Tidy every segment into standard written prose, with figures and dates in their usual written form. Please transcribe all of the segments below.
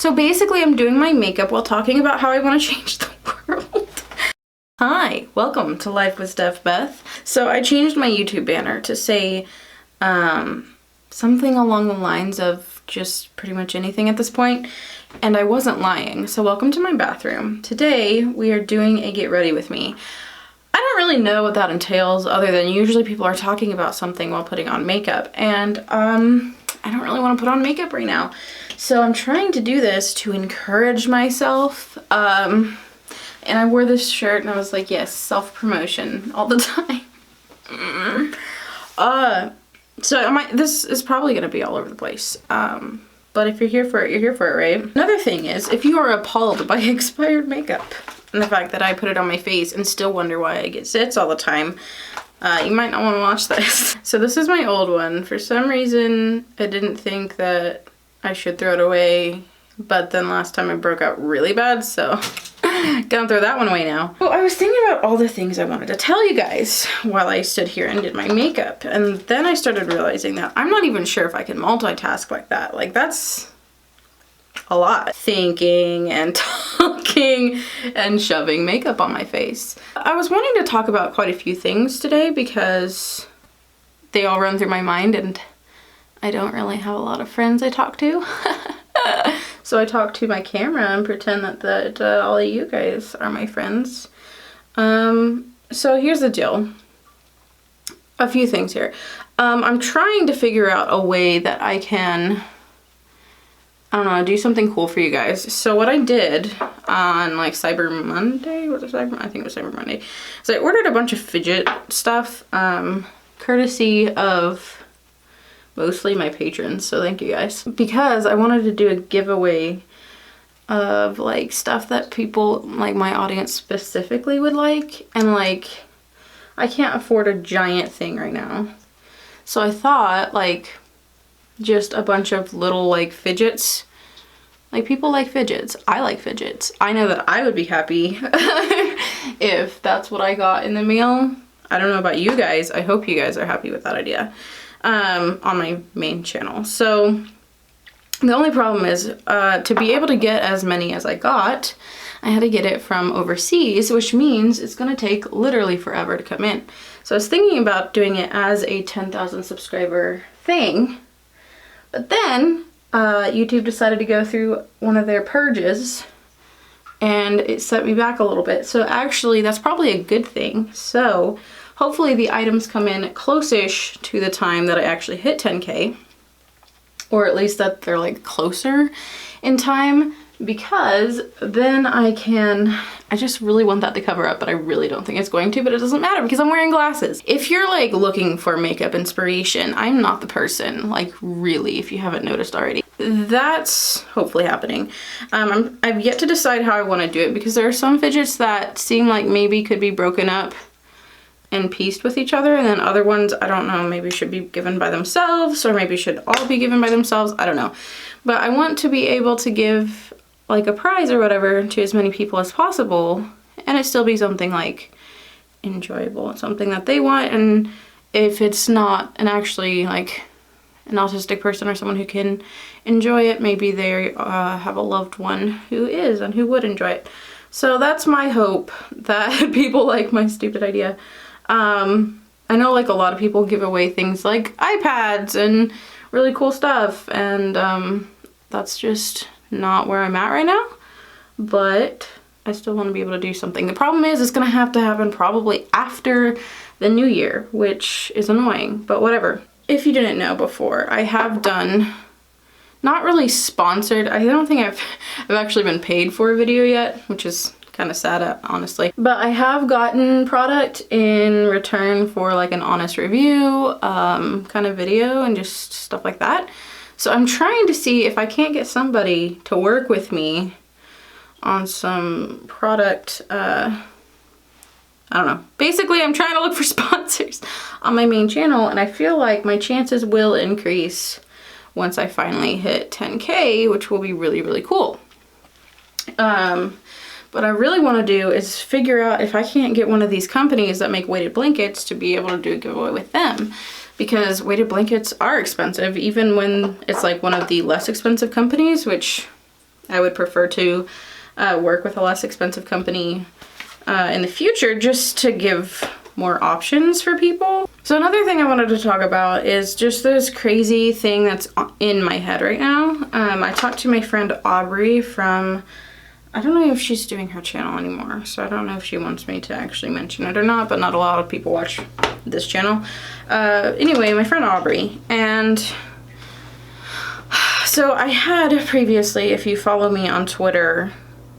So basically I'm doing my makeup while talking about how I want to change the world. Hi, welcome to Life with Steph, Beth. So I changed my YouTube banner to say something along the lines of just pretty much anything at this point, and I wasn't lying. So welcome to my bathroom. Today we are doing a get ready with me. I don't really know what that entails other than usually people are talking about something while putting on makeup, and I don't really want to put on makeup right now. So I'm trying to do this to encourage myself. And I wore this shirt and I was like, yes, self-promotion all the time. This is probably gonna be all over the place. But if you're here for it, you're here for it, right? Another thing is, if you are appalled by expired makeup and the fact that I put it on my face and still wonder why I get zits all the time, you might not want to watch this. So this is my old one. For some reason, I didn't think that I should throw it away, but then last time it broke out really bad, so gonna throw that one away now. Well, I was thinking about all the things I wanted to tell you guys while I stood here and did my makeup, and then I started realizing that I'm not even sure if I can multitask like that. Like, that's a lot. Thinking and talking and shoving makeup on my face. I was wanting to talk about quite a few things today because they all run through my mind and I don't really have a lot of friends I talk to. So I talk to my camera and pretend that all of you guys are my friends. So here's the deal. A few things here. I'm trying to figure out a way that I can, I don't know, do something cool for you guys. So what I did on like Cyber Monday, was it Cyber? I think it was Cyber Monday. So I ordered a bunch of fidget stuff, courtesy of mostly my patrons, so thank you guys. Because I wanted to do a giveaway of like stuff that people, like my audience specifically would like, and like I can't afford a giant thing right now. So I thought like just a bunch of little like fidgets. Like, people like fidgets. I like fidgets. I know that I would be happy if that's what I got in the mail. I don't know about you guys. I hope you guys are happy with that idea. On my main channel. So the only problem is to be able to get as many as I got, I had to get it from overseas, which means it's gonna take literally forever to come in. So I was thinking about doing it as a 10,000 subscriber thing, but then YouTube decided to go through one of their purges and it set me back a little bit. So actually that's probably a good thing. So hopefully the items come in close-ish to the time that I actually hit 10K, or at least that they're like closer in time, because then I just really want that to cover up, but I really don't think it's going to, but it doesn't matter because I'm wearing glasses. If you're like looking for makeup inspiration, I'm not the person, like really, if you haven't noticed already. That's hopefully happening. I've yet to decide how I want to do it because there are some fidgets that seem like maybe could be broken up and pieced with each other, and then other ones, I don't know, maybe should be given by themselves, or maybe should all be given by themselves, I don't know. But I want to be able to give like a prize or whatever to as many people as possible, and it still be something like enjoyable, something that they want. And if it's not an actually like an autistic person or someone who can enjoy it, maybe they have a loved one who is and who would enjoy it. So that's my hope, that people like my stupid idea. I know like a lot of people give away things like iPads and really cool stuff, and that's just not where I'm at right now, but I still want to be able to do something. The problem is it's gonna have to happen probably after the new year, which is annoying, but whatever. If you didn't know before, I have done, not really sponsored, I don't think I've actually been paid for a video yet, which is kind of sad, honestly. But I have gotten product in return for like an honest review kind of video and just stuff like that. So I'm trying to see if I can't get somebody to work with me on some product, I don't know. Basically, I'm trying to look for sponsors on my main channel, and I feel like my chances will increase once I finally hit 10K, which will be really, really cool. What I really want to do is figure out if I can't get one of these companies that make weighted blankets to be able to do a giveaway with them, because weighted blankets are expensive, even when it's like one of the less expensive companies, which I would prefer to work with a less expensive company in the future, just to give more options for people. So another thing I wanted to talk about is just this crazy thing that's in my head right now. I talked to my friend Aubrey from, I don't know if she's doing her channel anymore, so I don't know if she wants me to actually mention it or not, but not a lot of people watch this channel. Anyway, my friend Aubrey, and so I had previously, if you follow me on Twitter,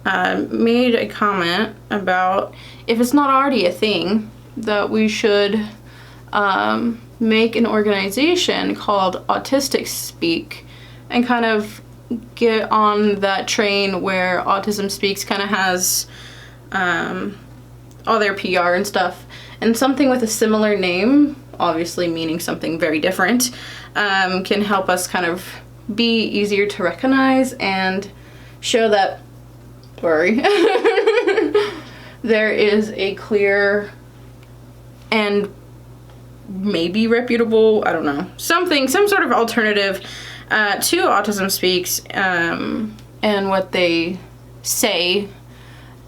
made a comment about if it's not already a thing, that we should make an organization called Autistic Speak and kind of get on that train where Autism Speaks kind of has all their PR and stuff, and something with a similar name, obviously meaning something very different, can help us kind of be easier to recognize and show that, sorry, there is a clear and maybe reputable, I don't know, some sort of alternative to Autism Speaks and what they say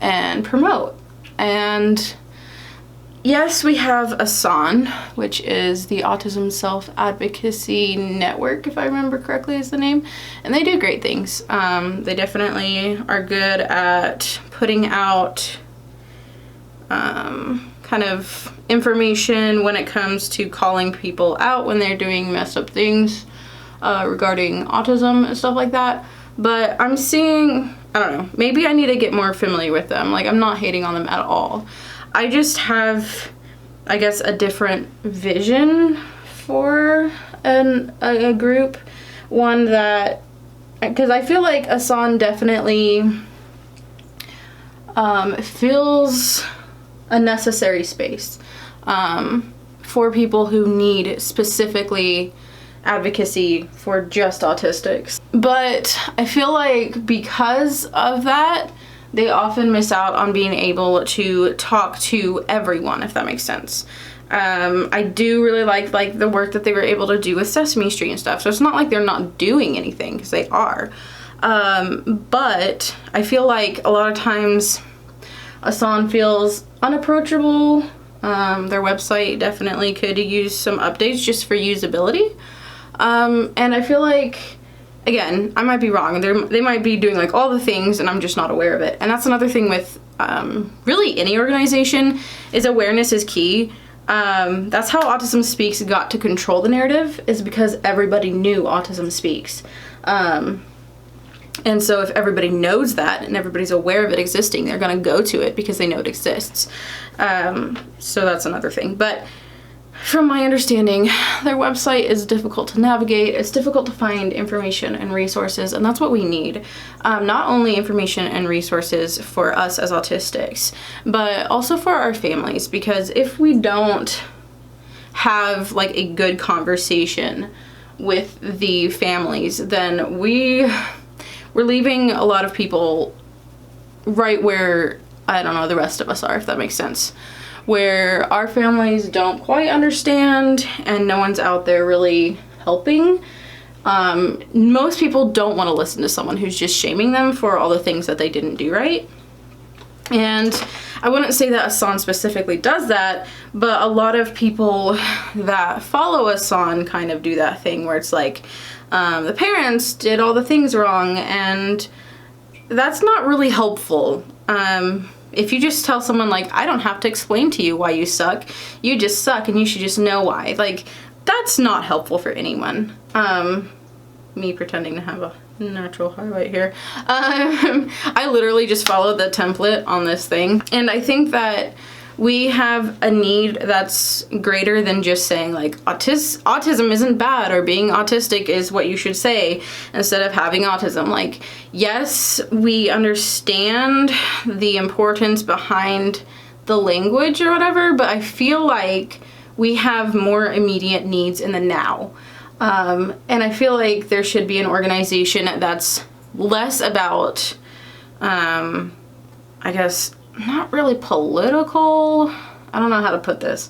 and promote. And yes, we have ASAN, which is the Autism Self-Advocacy Network, if I remember correctly is the name, and they do great things. They definitely are good at putting out kind of information when it comes to calling people out when they're doing messed up things regarding autism and stuff like that. But I'm seeing, I don't know, maybe I need to get more familiar with them. Like, I'm not hating on them at all. I just have, I guess, a different vision for a group. One that, because I feel like ASAN definitely fills a necessary space for people who need specifically advocacy for just autistics. But I feel like because of that, they often miss out on being able to talk to everyone, if that makes sense. I do really like the work that they were able to do with Sesame Street and stuff, so it's not like they're not doing anything, because they are. But I feel like a lot of times ASAN feels unapproachable. Their website definitely could use some updates just for usability. And I feel like, again, I might be wrong. They might be doing like all the things and I'm just not aware of it. And that's another thing with really any organization, is awareness is key. That's how Autism Speaks got to control the narrative, is because everybody knew Autism Speaks. And so if everybody knows that and everybody's aware of it existing, they're going to go to it because they know it exists. So that's another thing. But from my understanding, their website is difficult to navigate. It's difficult to find information and resources, and that's what we need. Not only information and resources for us as autistics, but also for our families, because if we don't have like a good conversation with the families, then we're leaving a lot of people right where, I don't know, the rest of us are, if that makes sense. Where our families don't quite understand and no one's out there really helping. Most people don't want to listen to someone who's just shaming them for all the things that they didn't do right. And I wouldn't say that ASAN specifically does that, but a lot of people that follow ASAN kind of do that thing where it's like, the parents did all the things wrong, and that's not really helpful. If you just tell someone like, I don't have to explain to you why you suck, you just suck and you should just know why. Like, that's not helpful for anyone. Me pretending to have a natural highlight here. I literally just followed the template on this thing, and I think that we have a need that's greater than just saying like autism isn't bad, or being autistic is what you should say instead of having autism. Like, yes, we understand the importance behind the language or whatever, but I feel like we have more immediate needs in the now. And I feel like there should be an organization that's less about, I guess, not really political, I don't know how to put this,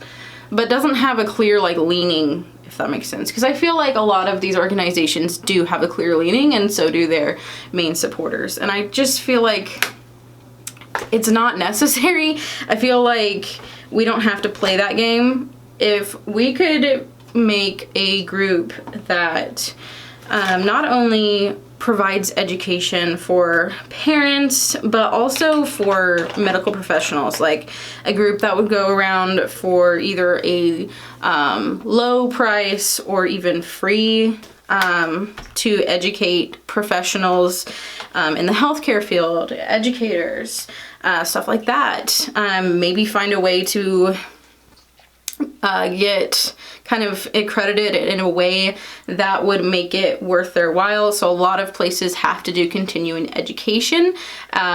but doesn't have a clear like leaning if that makes sense. Because I feel like a lot of these organizations do have a clear leaning, and so do their main supporters. And I just feel like it's not necessary. I feel like we don't have to play that game. If we could make a group that not only provides education for parents, but also for medical professionals, like a group that would go around for either a low price or even free to educate professionals in the healthcare field, educators, stuff like that. Maybe find a way to get kind of accredited in a way that would make it worth their while. So a lot of places have to do continuing education.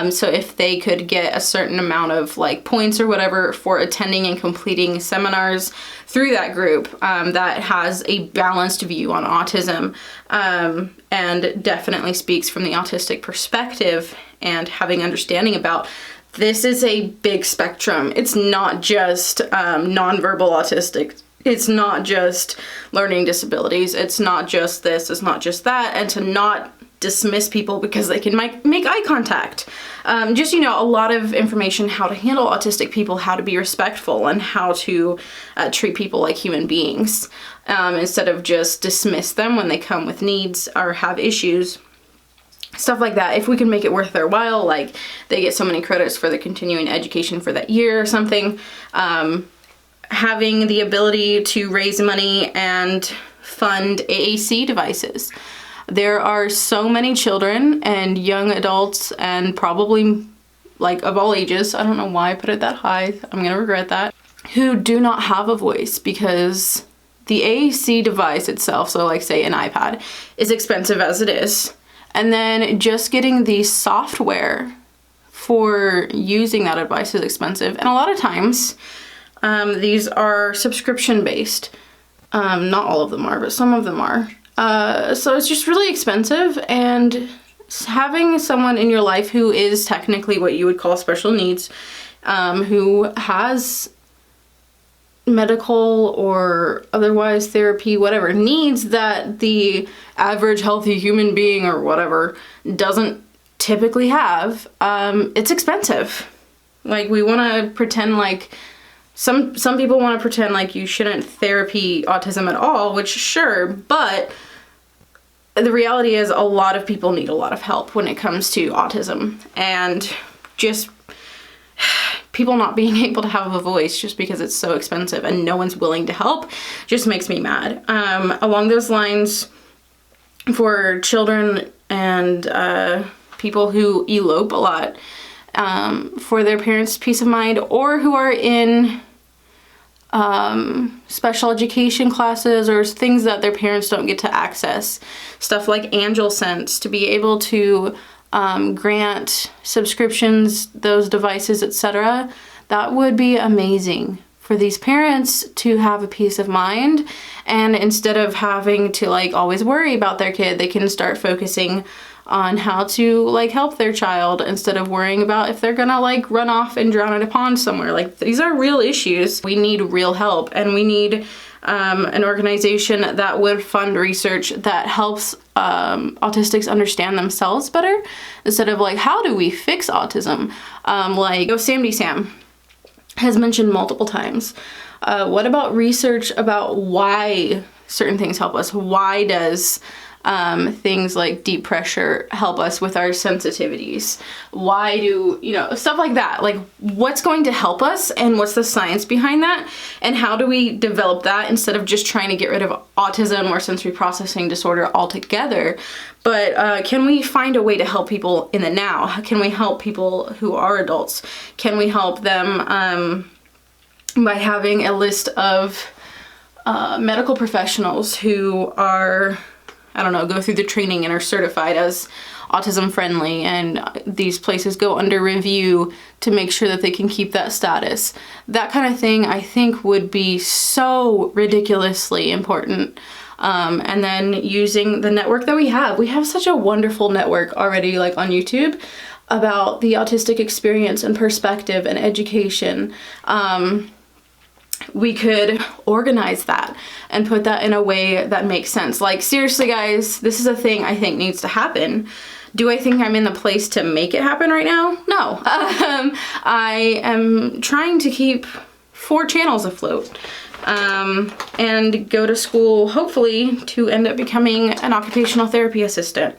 So if they could get a certain amount of like points or whatever for attending and completing seminars through that group that has a balanced view on autism and definitely speaks from the autistic perspective and having understanding about this is a big spectrum. It's not just nonverbal autistic. It's not just learning disabilities. It's not just this. It's not just that. And to not dismiss people because they can make eye contact. Just, you know, a lot of information how to handle autistic people, how to be respectful, and how to treat people like human beings instead of just dismiss them when they come with needs or have issues. Stuff like that. If we can make it worth their while, like they get so many credits for the continuing education for that year or something, having the ability to raise money and fund AAC devices. There are so many children and young adults and probably like of all ages, I don't know why I put it that high, I'm gonna regret that, who do not have a voice because the AAC device itself, so like say an iPad, is expensive as it is. And then just getting the software for using that device is expensive. And a lot of times, these are subscription based. Not all of them are, but some of them are. So it's just really expensive, and having someone in your life who is technically what you would call special needs, who has medical or otherwise therapy, whatever, needs that the average healthy human being or whatever doesn't typically have, it's expensive. Like we want to pretend like some people want to pretend like you shouldn't therapy autism at all, which sure, but the reality is a lot of people need a lot of help when it comes to autism, and just people not being able to have a voice just because it's so expensive and no one's willing to help just makes me mad. Along those lines, for children and people who elope a lot for their parents' peace of mind, or who are in special education classes or things that their parents don't get to access, stuff like Angel Sense, to be able to grant subscriptions, those devices, etc. That would be amazing for these parents to have a peace of mind, and instead of having to like always worry about their kid, they can start focusing on how to like help their child instead of worrying about if they're gonna like run off and drown in a pond somewhere. Like these are real issues. We need real help, and we need an organization that would fund research that helps autistics understand themselves better instead of like, how do we fix autism? Like Samdi Sam has mentioned multiple times. What about research about why certain things help us? Why does things like deep pressure help us with our sensitivities? Why do, you know, stuff like that. Like what's going to help us and what's the science behind that? And how do we develop that instead of just trying to get rid of autism or sensory processing disorder altogether? But can we find a way to help people in the now? Can we help people who are adults? Can we help them by having a list of medical professionals who are, I don't know, go through the training and are certified as autism friendly, and these places go under review to make sure that they can keep that status. That kind of thing I think would be so ridiculously important. And then using the network that we have such a wonderful network already, like on YouTube, about the autistic experience and perspective and education. we could organize that and put that in a way that makes sense. Like, seriously, guys, this is a thing I think needs to happen. Do I think I'm in the place to make it happen right now? No. I am trying to keep 4 channels afloat, and go to school, hopefully, to end up becoming an occupational therapy assistant,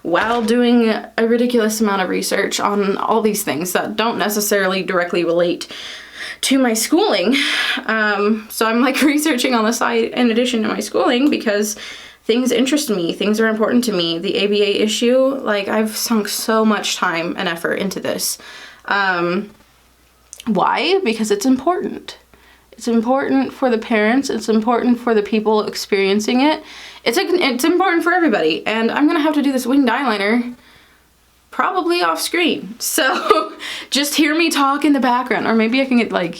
while doing a ridiculous amount of research on all these things that don't necessarily directly relate to my schooling. So I'm like researching on the side in addition to my schooling, because things interest me, things are important to me. The ABA issue, like, I've sunk so much time and effort into this. Why? Because it's important. It's important for the parents, it's important for the people experiencing it. It's important for everybody, and I'm gonna have to do this winged eyeliner probably off screen. So just hear me talk in the background, or maybe I can get like,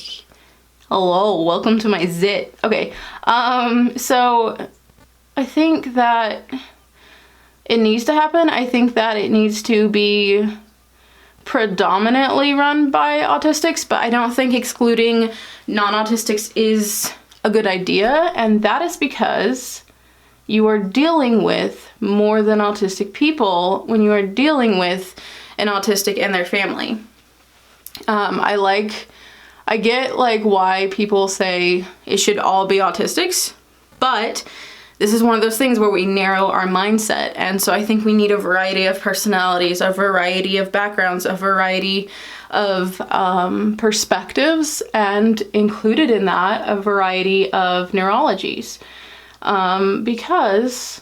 hello, welcome to my zit. Okay, so I think that it needs to happen. I think that it needs to be predominantly run by autistics, but I don't think excluding non-autistics is a good idea, and that is because you are dealing with more than autistic people when you are dealing with an autistic and their family. I get like why people say it should all be autistics, but this is one of those things where we narrow our mindset, and so I think we need a variety of personalities, a variety of backgrounds, a variety of perspectives, and included in that a variety of neurologies, because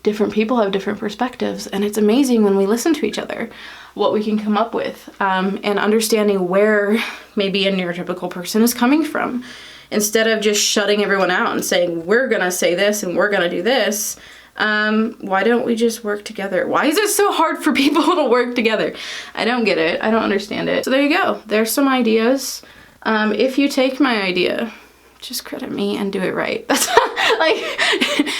different people have different perspectives, and it's amazing when we listen to each other what we can come up with, and understanding where maybe a neurotypical person is coming from. Instead of just shutting everyone out and saying, we're gonna say this and we're gonna do this, why don't we just work together? Why is it so hard for people to work together? I don't get it. I don't understand it. So there you go. There's some ideas. If you take my idea, just credit me and do it right. That's like,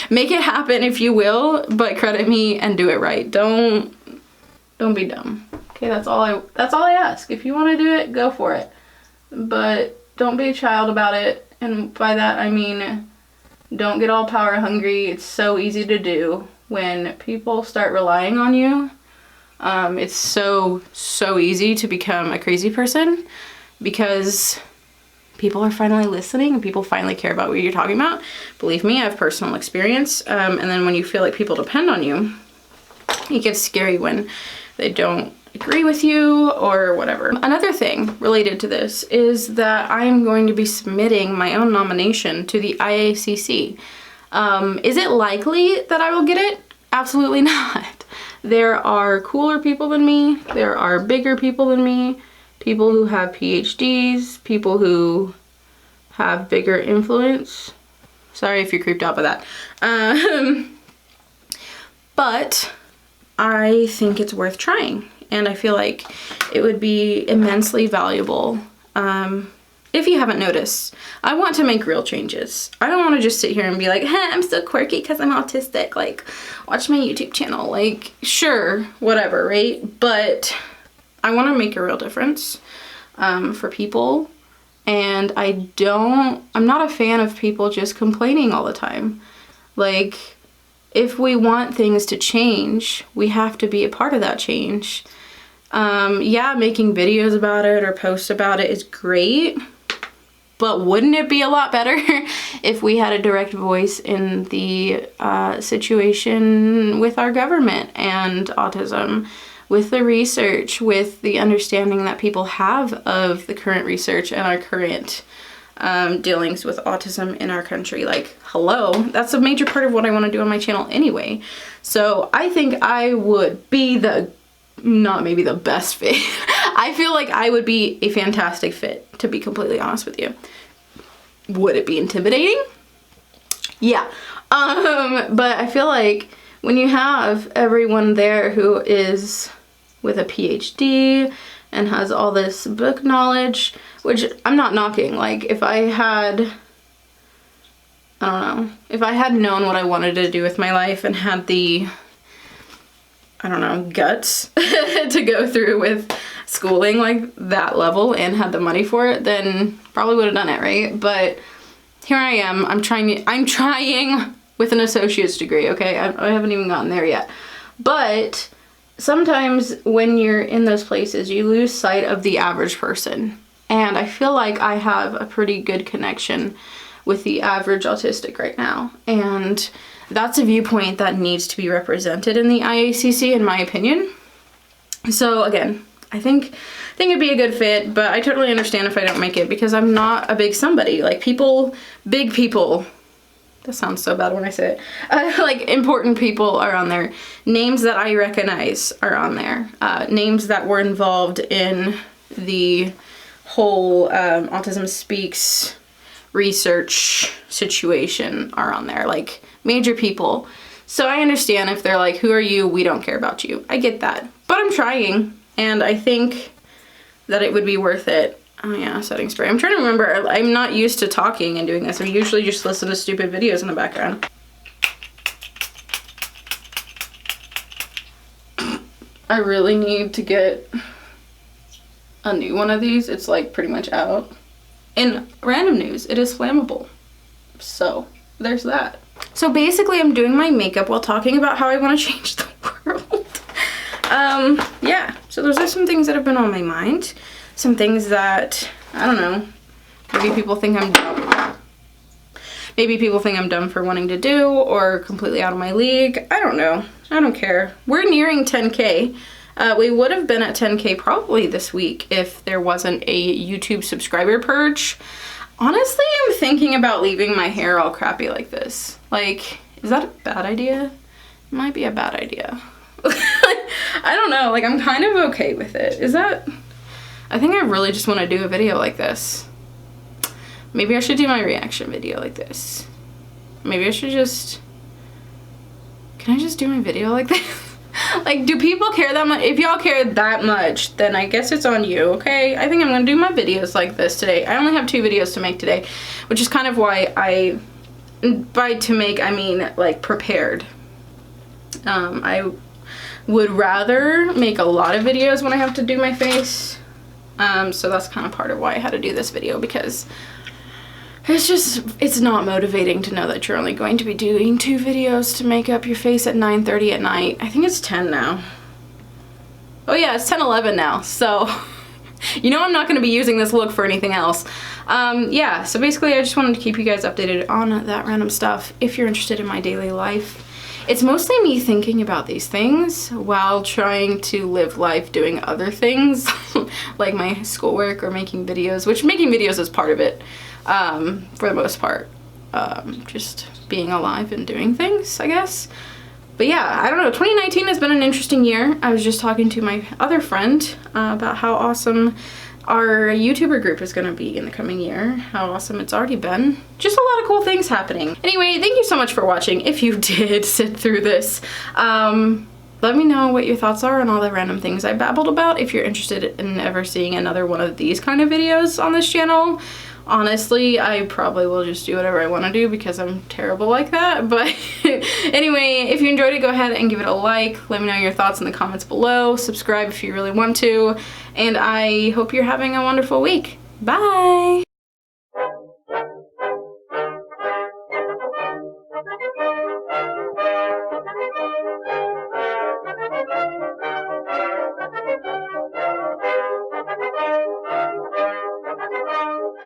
make it happen if you will, but credit me and do it right. Don't be dumb. Okay, that's all I ask. If you want to do it, go for it. But don't be a child about it, and by that I mean don't get all power hungry. It's so easy to do when people start relying on you. It's so easy to become a crazy person because people are finally listening and people finally care about what you're talking about. Believe me, I have personal experience. And then when you feel like people depend on you, it gets scary when they don't agree with you or whatever. Another thing related to this is that I'm going to be submitting my own nomination to the IACC. Is it likely that I will get it? Absolutely not. There are cooler people than me. There are bigger people than me. People who have PhDs, people who have bigger influence. Sorry if you're creeped out by that. But I think it's worth trying. And I feel like it would be immensely valuable. If you haven't noticed, I want to make real changes. I don't want to just sit here and be like, hey, I'm so quirky because I'm autistic. Like, watch my YouTube channel. Like, sure, whatever, right? But I want to make a real difference for people. And I'm not a fan of people just complaining all the time. Like, if we want things to change, we have to be a part of that change. Yeah, making videos about it or posts about it is great, but wouldn't it be a lot better if we had a direct voice in the situation with our government and autism, with the research, with the understanding that people have of the current research and our current dealings with autism in our country? Like, hello, that's a major part of what I want to do on my channel anyway. So I think I would be not maybe the best fit. I feel like I would be a fantastic fit, to be completely honest with you. Would it be intimidating? Yeah. But I feel like when you have everyone there who is with a PhD and has all this book knowledge, which I'm not knocking. Like, if I had known what I wanted to do with my life and had the, guts to go through with schooling like that level and had the money for it, then probably would have done it, right? But here I am. I'm trying with an associate's degree, okay? I haven't even gotten there yet. But sometimes when you're in those places, you lose sight of the average person. And I feel like I have a pretty good connection with the average autistic right now. And that's a viewpoint that needs to be represented in the IACC, in my opinion. So again, I think it'd be a good fit, but I totally understand if I don't make it because I'm not a big somebody. Like big people, that sounds so bad when I say it. Like important people are on there. Names that I recognize are on there. Names that were involved in the whole Autism Speaks research situation are on there. Like major people. So I understand if they're like, who are you? We don't care about you. I get that. But I'm trying. And I think that it would be worth it. Oh yeah, setting spray. I'm trying to remember. I'm not used to talking and doing this. I usually just listen to stupid videos in the background. I really need to get a new one of these. It's like pretty much out. In random news, it is flammable. So there's that. So basically I'm doing my makeup while talking about how I want to change the world. Yeah, so those are some things that have been on my mind. Some things that, I don't know, maybe people think I'm dumb. Maybe people think I'm dumb for wanting to do or completely out of my league. I don't know. I don't care. We're nearing 10K. We would have been at 10K probably this week if there wasn't a YouTube subscriber purge. Honestly, I'm thinking about leaving my hair all crappy like this. Like, is that a bad idea? It might be a bad idea. I don't know, like I'm kind of okay with it. Is that, I think I really just want to do a video like this. Maybe I should do my reaction video like this. Maybe I should just, can I just do my video like this? Like, do people care that much? If y'all care that much, then I guess it's on you, okay? I think I'm gonna do my videos like this today. I only have 2 videos to make today, which is kind of why by to make, I mean like prepared. I would rather make a lot of videos when I have to do my face. So that's kind of part of why I had to do this video, because it's not motivating to know that you're only going to be doing 2 videos to make up your face at 9:30 at night. I think it's 10 now. Oh yeah, it's 10:11 now. So you know I'm not going to be using this look for anything else. Yeah, so basically I just wanted to keep you guys updated on that random stuff. If you're interested in my daily life, it's mostly me thinking about these things while trying to live life doing other things like my schoolwork or making videos, which making videos is part of it. For the most part, just being alive and doing things, I guess. But yeah, I don't know, 2019 has been an interesting year. I was just talking to my other friend about how awesome our YouTuber group is gonna be in the coming year, how awesome it's already been. Just a lot of cool things happening. Anyway, thank you so much for watching. If you did sit through this, let me know what your thoughts are on all the random things I babbled about. If you're interested in ever seeing another one of these kind of videos on this channel, honestly, I probably will just do whatever I want to do because I'm terrible like that. But anyway, if you enjoyed it, go ahead and give it a like. Let me know your thoughts in the comments below. Subscribe if you really want to. And I hope you're having a wonderful week. Bye!